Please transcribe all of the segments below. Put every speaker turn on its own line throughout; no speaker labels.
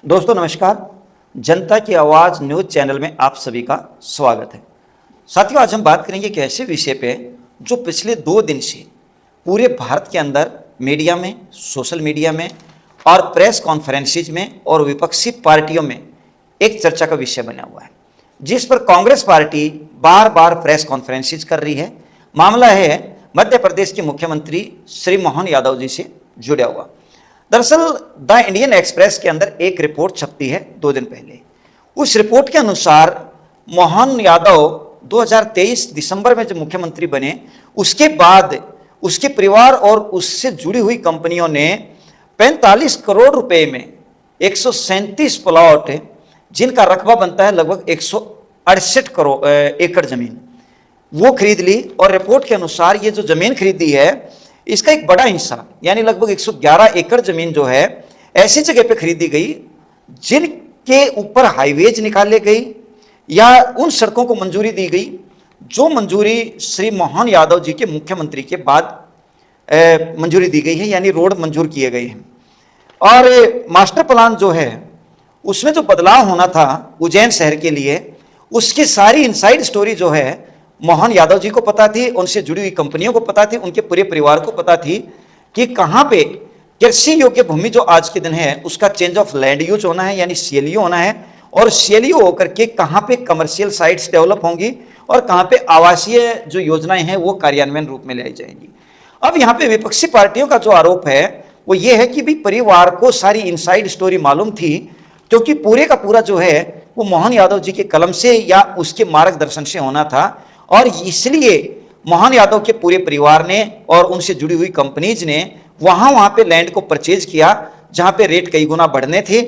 दोस्तों नमस्कार। जनता की आवाज़ न्यूज़ चैनल में आप सभी का स्वागत है। साथियों, आज हम बात करेंगे एक ऐसे विषय पे जो पिछले 2 दिन से पूरे भारत के अंदर मीडिया में, सोशल मीडिया में और प्रेस कॉन्फ्रेंसेज में और विपक्षी पार्टियों में एक चर्चा का विषय बना हुआ है, जिस पर कांग्रेस पार्टी बार बार प्रेस कॉन्फ्रेंसेज कर रही है। मामला है मध्य प्रदेश के मुख्यमंत्री श्री मोहन यादव जी से जुड़ा हुआ। दरअसल द इंडियन एक्सप्रेस के अंदर एक रिपोर्ट छपती है 2 दिन पहले। उस रिपोर्ट के अनुसार मोहन यादव 2023 दिसंबर में जब मुख्यमंत्री बने, उसके बाद उसके परिवार और उससे जुड़ी हुई कंपनियों ने 45 करोड़ रुपए में 137 प्लॉट, जिनका रकबा बनता है लगभग 168 करोड़ एकड़ जमीन, वो खरीद ली। और रिपोर्ट के अनुसार ये जो जमीन खरीदी है, इसका एक बड़ा हिस्सा यानी लगभग 111 एकड़ जमीन जो है ऐसी जगह पे खरीदी गई जिनके ऊपर हाईवेज निकाले गई या उन सड़कों को मंजूरी दी गई जो मंजूरी श्री मोहन यादव जी के मुख्यमंत्री के बाद मंजूरी दी गई है, यानी रोड मंजूर किए गए हैं। और मास्टर प्लान जो है उसमें जो बदलाव होना था उज्जैन शहर के लिए, उसकी सारी इनसाइड स्टोरी जो है मोहन यादव जी को पता थी, उनसे जुड़ी हुई कंपनियों को पता थी, उनके पूरे परिवार को पता थी कि कहां पे कृषि योग्य भूमि जो आज के दिन है उसका चेंज ऑफ लैंड यूज होना है, यानी सीएलयू होना है, और सीएलयू होकर के कहां पे कमर्शियल साइट्स डेवलप होंगी और कहां पे आवासीय जो योजनाएं हैं वो कार्यान्वयन रूप में लाई जाएंगी। अब यहां पे विपक्षी पार्टियों का जो आरोप है वो ये है कि भाई परिवार को सारी इनसाइड स्टोरी मालूम थी, क्योंकि पूरे का पूरा जो है वो मोहन यादव जी के कलम से या उसके मार्गदर्शन से होना था, और इसलिए मोहन यादव के पूरे परिवार ने और उनसे जुड़ी हुई कंपनीज ने वहां पे लैंड को परचेज किया जहां पे रेट कई गुना बढ़ने थे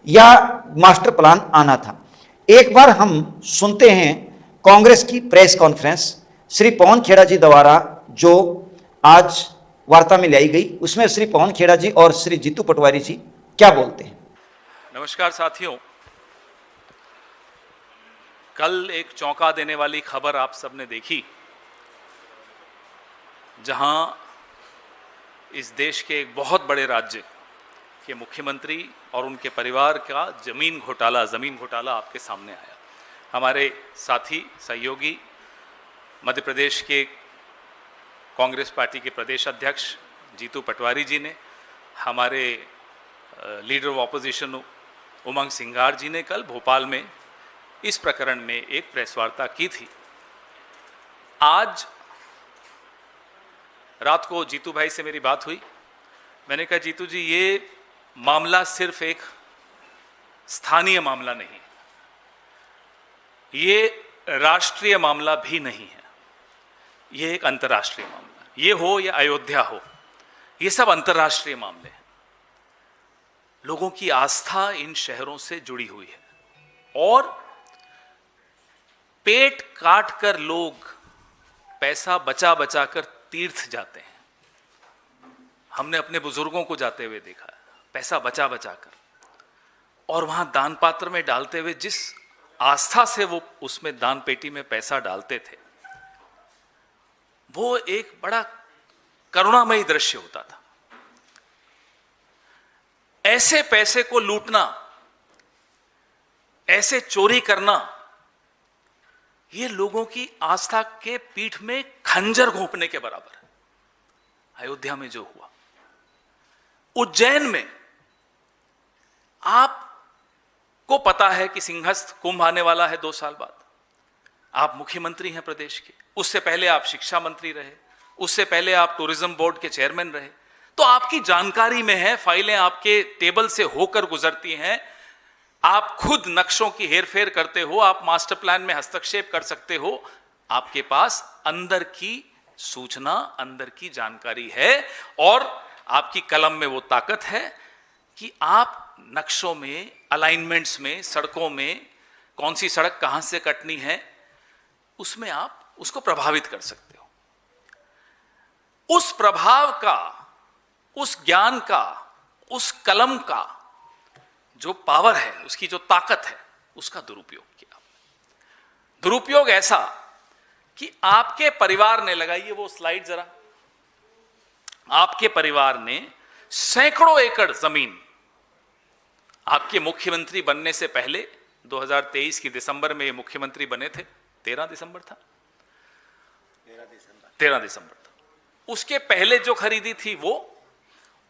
या मास्टर प्लान आना था। एक बार हम सुनते हैं कांग्रेस की प्रेस कॉन्फ्रेंस श्री पवन खेड़ा जी द्वारा जो आज वार्ता में लाई गई, उसमें श्री पवन खेड़ा जी और श्री जीतू पटवारी जी क्या बोलते हैं।
नमस्कार साथियों, कल एक चौंका देने वाली खबर आप सबने देखी, जहां इस देश के एक बहुत बड़े राज्य के मुख्यमंत्री और उनके परिवार का जमीन घोटाला आपके सामने आया। हमारे साथी सहयोगी मध्य प्रदेश के कांग्रेस पार्टी के प्रदेश अध्यक्ष जीतू पटवारी जी ने, हमारे leader of opposition Umang Singhar जी ने कल भोपाल में इस प्रकरण में एक प्रेस वार्ता की थी। आज रात को जीतू भाई से मेरी बात हुई। मैंने कहा, जीतू जी, ये मामला सिर्फ एक स्थानीय मामला नहीं, ये राष्ट्रीय मामला भी नहीं है, ये एक अंतर्राष्ट्रीय मामला। ये हो या अयोध्या हो, ये सब अंतर्राष्ट्रीय मामले हैं। लोगों की आस्था इन शहरों से जुड़ी हुई है और पेट काट कर लोग पैसा बचा बचा कर तीर्थ जाते हैं। हमने अपने बुजुर्गों को जाते हुए देखा है, पैसा बचा बचा कर, और वहां दान पात्र में डालते हुए जिस आस्था से वो उसमें दान पेटी में पैसा डालते थे, वो एक बड़ा करुणामयी दृश्य होता था। ऐसे पैसे को लूटना, ऐसे चोरी करना, ये लोगों की आस्था के पीठ में खंजर घोंपने के बराबर है। अयोध्या में जो हुआ, उज्जैन में आपको पता है कि सिंहस्थ कुंभ आने वाला है 2 साल बाद। आप मुख्यमंत्री हैं प्रदेश के, उससे पहले आप शिक्षा मंत्री रहे, उससे पहले आप टूरिज्म बोर्ड के चेयरमैन रहे, तो आपकी जानकारी में है, फाइलें आपके टेबल से होकर गुजरती हैं। आप खुद नक्शों की हेरफेर करते हो, आप मास्टर प्लान में हस्तक्षेप कर सकते हो। आपके पास अंदर की सूचना, अंदर की जानकारी है, और आपकी कलम में वो ताकत है कि आप नक्शों में, अलाइनमेंट्स में, सड़कों में कौन सी सड़क कहां से कटनी है, उसमें आप उसको प्रभावित कर सकते हो। उस प्रभाव का, उस ज्ञान का, उस कलम का जो पावर है, उसकी जो ताकत है, उसका दुरुपयोग किया। दुरुपयोग ऐसा कि आपके परिवार ने, लगाइए वो स्लाइड जरा, आपके परिवार ने सैकड़ों एकड़ जमीन आपके मुख्यमंत्री बनने से पहले 2023 की दिसंबर में ये मुख्यमंत्री बने थे, 13 दिसंबर था, 13 दिसंबर था। उसके पहले जो खरीदी थी वो,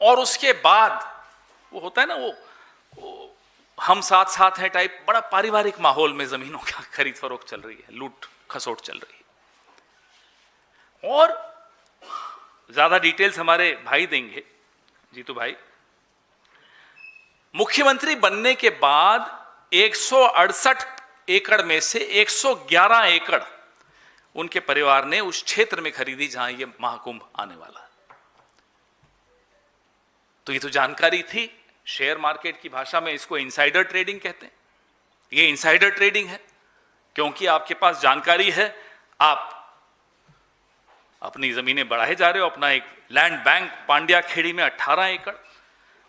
और उसके बाद वो होता है ना वो हम साथ साथ हैं टाइप, बड़ा पारिवारिक माहौल में जमीनों की खरीद फरोख्त चल रही है, लूट खसोट चल रही है। और ज्यादा डिटेल्स हमारे भाई देंगे, जीतू भाई। मुख्यमंत्री बनने के बाद 168 एकड़ में से 111 एकड़ उनके परिवार ने उस क्षेत्र में खरीदी जहां ये महाकुंभ आने वाला है। तो ये तो जानकारी थी, शेयर मार्केट की भाषा में इसको इनसाइडर ट्रेडिंग कहते हैं। ये इनसाइडर ट्रेडिंग है क्योंकि आपके पास जानकारी है, आप अपनी जमीनें बढ़ाए जा रहे हो। अपना एक लैंड बैंक पांड्या खेड़ी में 18 एकड़,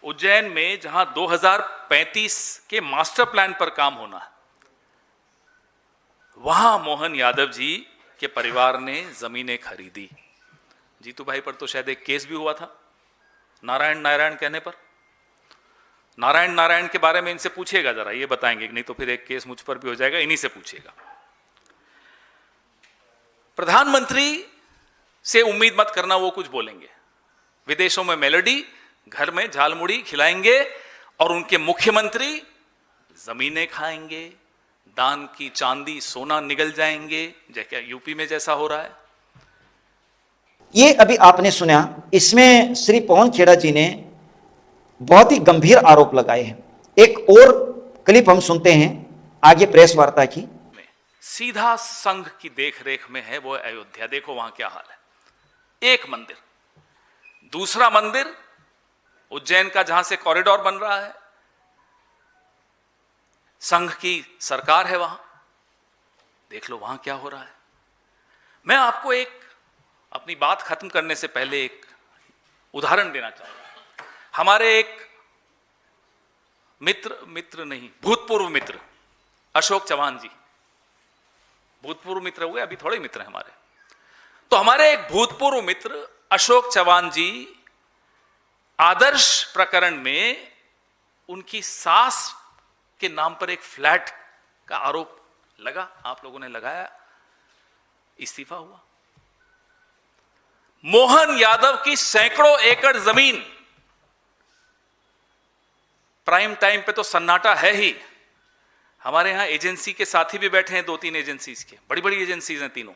उज्जैन में जहां 2035 के मास्टर प्लान पर काम होना है, वहां मोहन यादव जी के परिवार ने जमीनें खरीदी। जीतू भाई पर तो शायद एक केस भी हुआ था नारायण नारायण कहने पर। नारायण नारायण के बारे में इनसे पूछिएगा जरा, ये बताएंगे, नहीं तो फिर एक केस मुझ पर भी हो जाएगा, इन्हीं से पूछिएगा। प्रधानमंत्री से उम्मीद मत करना वो कुछ बोलेंगे, विदेशों में मेलोडी, घर में झालमुड़ी खिलाएंगे, और उनके मुख्यमंत्री जमीनें खाएंगे, दान की चांदी सोना निगल जाएंगे, जैसे यूपी में जैसा हो रहा है।
ये अभी आपने सुना, इसमें श्री पवन खेड़ा जी ने बहुत ही गंभीर आरोप लगाए हैं। एक और क्लिप हम सुनते हैं आगे प्रेस वार्ता की।
सीधा संघ की देखरेख में है वो अयोध्या, देखो वहां क्या हाल है। एक मंदिर, दूसरा मंदिर उज्जैन का जहां से कॉरिडोर बन रहा है, संघ की सरकार है वहां, देख लो वहां क्या हो रहा है। मैं आपको एक, अपनी बात खत्म करने से पहले एक उदाहरण देना चाहूंगा। हमारे एक मित्र नहीं, भूतपूर्व मित्र अशोक चौहान जी, भूतपूर्व मित्र हुए, अभी थोड़े मित्र हैं हमारे। तो हमारे एक भूतपूर्व मित्र अशोक चौहान जी, आदर्श प्रकरण में उनकी सास के नाम पर एक फ्लैट का आरोप लगा, आप लोगों ने लगाया, इस्तीफा हुआ। मोहन यादव की सैकड़ों एकड़ जमीन, प्राइम टाइम पे तो सन्नाटा है ही। हमारे यहां एजेंसी के साथी भी बैठे हैं, 2-3 एजेंसीज के, बड़ी बड़ी एजेंसीज हैं तीनों,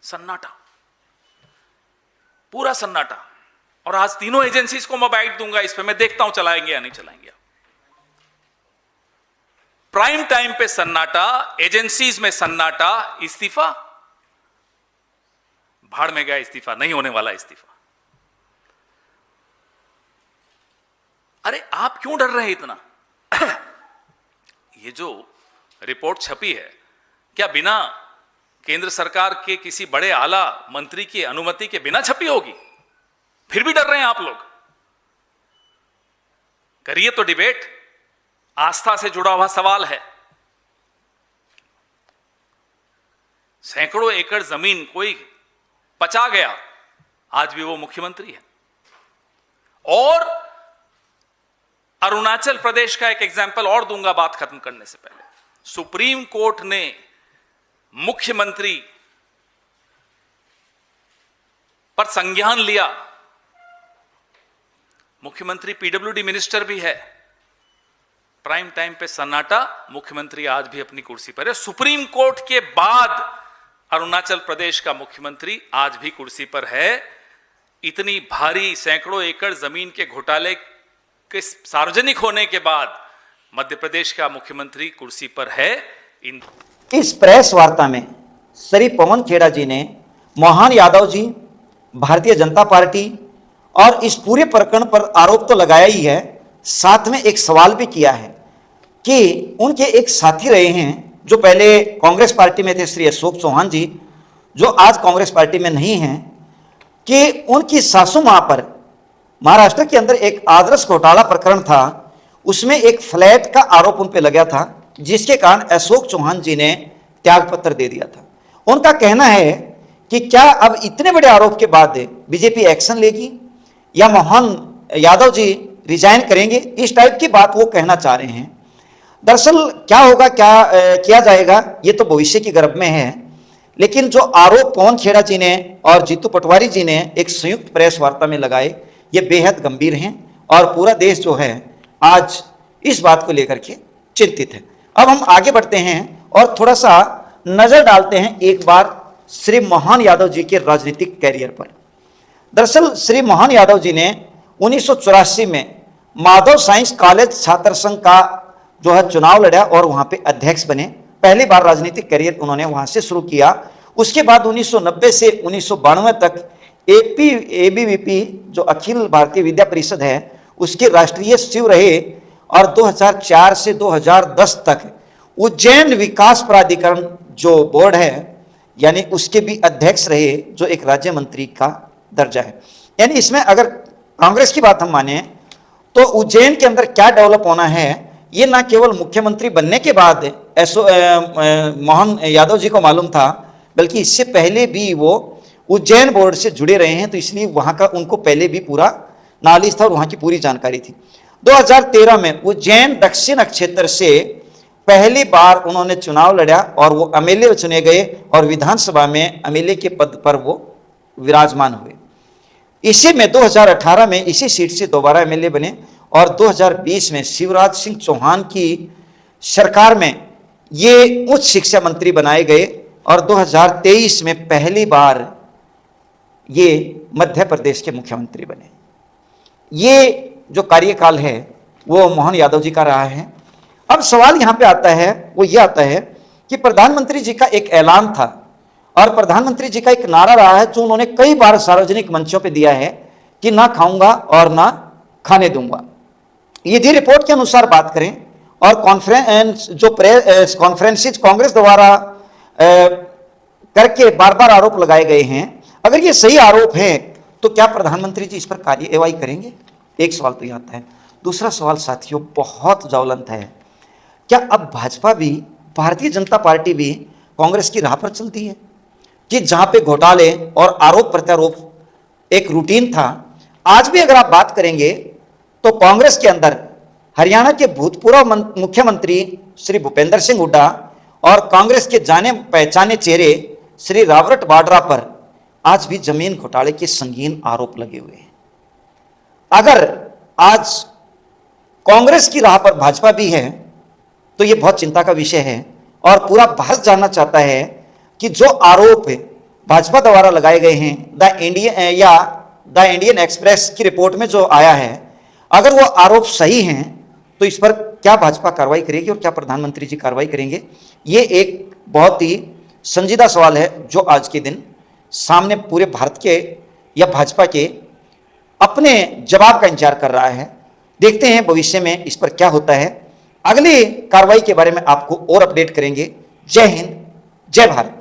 सन्नाटा, पूरा सन्नाटा। और आज तीनों एजेंसीज को मैं बाइट दूंगा इस पे, मैं देखता हूं चलाएंगे या नहीं चलाएंगे। प्राइम टाइम पे सन्नाटा, एजेंसीज में सन्नाटा, इस्तीफा, भाड़ में गया इस्तीफा, नहीं होने वाला इस्तीफा। अरे आप क्यों डर रहे हैं इतना? ये जो रिपोर्ट छपी है, क्या बिना केंद्र सरकार के किसी बड़े आला मंत्री की अनुमति के बिना छपी होगी? फिर भी डर रहे हैं आप लोग? करिए तो डिबेट, आस्था से जुड़ा हुआ सवाल है। सैकड़ों एकड़ जमीन कोई पचा गया, आज भी वो मुख्यमंत्री है। और अरुणाचल प्रदेश का एक एग्जाम्पल और दूंगा बात खत्म करने से पहले। सुप्रीम कोर्ट ने मुख्यमंत्री पर संज्ञान लिया, मुख्यमंत्री पीडब्ल्यूडी मिनिस्टर भी है, प्राइम टाइम पे सन्नाटा, मुख्यमंत्री आज भी अपनी कुर्सी पर है। सुप्रीम कोर्ट के बाद अरुणाचल प्रदेश का मुख्यमंत्री आज भी कुर्सी पर है। इतनी भारी सैकड़ों एकड़ जमीन के घोटाले के सार्वजनिक होने के बाद मध्य प्रदेश का मुख्यमंत्री कुर्सी पर है।
इस प्रेस वार्ता में श्री पवन खेड़ा जी ने मोहन यादव जी, भारतीय जनता पार्टी और इस पूरे प्रकरण पर आरोप तो लगाया ही है, साथ में एक सवाल भी किया है कि उनके एक साथी रहे हैं जो पहले कांग्रेस पार्टी में थे, श्री अशोक चौहान जी, जो आज कांग्रेस पार्टी में नहीं हैं, कि उनकी सासू मां पर महाराष्ट्र के अंदर एक आदर्श घोटाला प्रकरण था, उसमें एक फ्लैट का आरोप उन पर लगा था, जिसके कारण अशोक चौहान जी ने त्यागपत्र दे दिया था। उनका कहना है कि क्या अब इतने बड़े आरोप के बाद बीजेपी एक्शन लेगी या मोहन यादव जी रिजाइन करेंगे, इस टाइप की बात वो कहना चाह रहे हैं। दरअसल क्या होगा, क्या किया जाएगा, ये तो भविष्य की गर्भ में है। लेकिन जो आरोप पवन खेड़ा जी ने और जीतू पटवारी जी ने एक संयुक्त प्रेस वार्ता में लगाए, ये बेहद गंभीर हैं और पूरा देश जो है आज इस बात को लेकर के चिंतित है। अब हम आगे बढ़ते हैं और थोड़ा सा नजर डालते हैं एक बार श्री मोहन यादव जी के राजनीतिक कैरियर पर। दरअसल श्री मोहन यादव जी ने 1984 में माधव साइंस कॉलेज छात्र संघ का जो है चुनाव लड़ा और वहां पे अध्यक्ष बने। पहली बार राजनीतिक करियर उन्होंने वहां से शुरू किया। उसके बाद 1990 से 1992 तक एबीवीपी जो अखिल भारतीय विद्या परिषद है उसके राष्ट्रीय सचिव रहे और 2004 से 2010 तक उज्जैन विकास प्राधिकरण जो बोर्ड है यानी उसके भी अध्यक्ष रहे, जो एक राज्य मंत्री का दर्जा है। यानी इसमें अगर कांग्रेस की बात हम माने तो उज्जैन के अंदर क्या डेवलप होना है ये ना केवल मुख्यमंत्री बनने के बाद मोहन यादव जी को मालूम था, बल्कि इससे पहले भी वो उज्जैन बोर्ड से जुड़े रहे हैं, तो इसलिए वहां का उनको पहले भी पूरा नॉलेज था और वहां की पूरी जानकारी थी। 2013 में उज्जैन दक्षिण क्षेत्र से पहली बार उन्होंने चुनाव लड़ा और वो एमएलए चुने गए और विधानसभा में एमएलए के पद पर वो विराजमान हुए। इसी में 2018 में इसी सीट से दोबारा एमएलए बने और 2020 में शिवराज सिंह चौहान की सरकार में ये उच्च शिक्षा मंत्री बनाए गए और 2023 में पहली बार ये मध्य प्रदेश के मुख्यमंत्री बने। ये जो कार्यकाल है वो मोहन यादव जी का रहा है। अब सवाल यहां पे आता है, वो ये आता है कि प्रधानमंत्री जी का एक ऐलान था और प्रधानमंत्री जी का एक नारा रहा है जो उन्होंने कई बार सार्वजनिक मंचों पे दिया है कि ना खाऊंगा और ना खाने दूंगा। यदि रिपोर्ट के अनुसार बात करें और कॉन्फ्रेंस जो प्रेस कॉन्फ्रेंसेज कांग्रेस द्वारा करके बार बार आरोप लगाए गए हैं, अगर ये सही आरोप है तो क्या प्रधानमंत्री जी इस पर कार्यवाही करेंगे? एक सवाल तो ये आता है। दूसरा सवाल साथियों बहुत ज्वलंत है, क्या अब भाजपा भी, भारतीय जनता पार्टी भी कांग्रेस की राह पर चलती है कि जहां पे घोटाले और आरोप प्रत्यारोप एक रूटीन था, आज भी अगर आप बात करेंगे तो कांग्रेस के अंदर हरियाणा के भूतपूर्व मुख्यमंत्री श्री भूपेंद्र सिंह हुड्डा और कांग्रेस के जाने पहचाने चेहरे श्री राबर्ट वाड्रा पर आज भी जमीन घोटाले के संगीन आरोप लगे हुए हैं। अगर आज कांग्रेस की राह पर भाजपा भी है तो यह बहुत चिंता का विषय है और पूरा भारत जानना चाहता है कि जो आरोप भाजपा द्वारा लगाए गए हैं द इंडियन एक्सप्रेस की रिपोर्ट में जो आया है, अगर वो आरोप सही हैं तो इस पर क्या भाजपा कार्रवाई करेगी और क्या प्रधानमंत्री जी कार्रवाई करेंगे? ये एक बहुत ही संजीदा सवाल है जो आज के दिन सामने पूरे भारत के या भाजपा के अपने जवाब का इंतजार कर रहा है। देखते हैं भविष्य में इस पर क्या होता है। अगली कार्रवाई के बारे में आपको और अपडेट करेंगे। जय हिंद, जय भारत।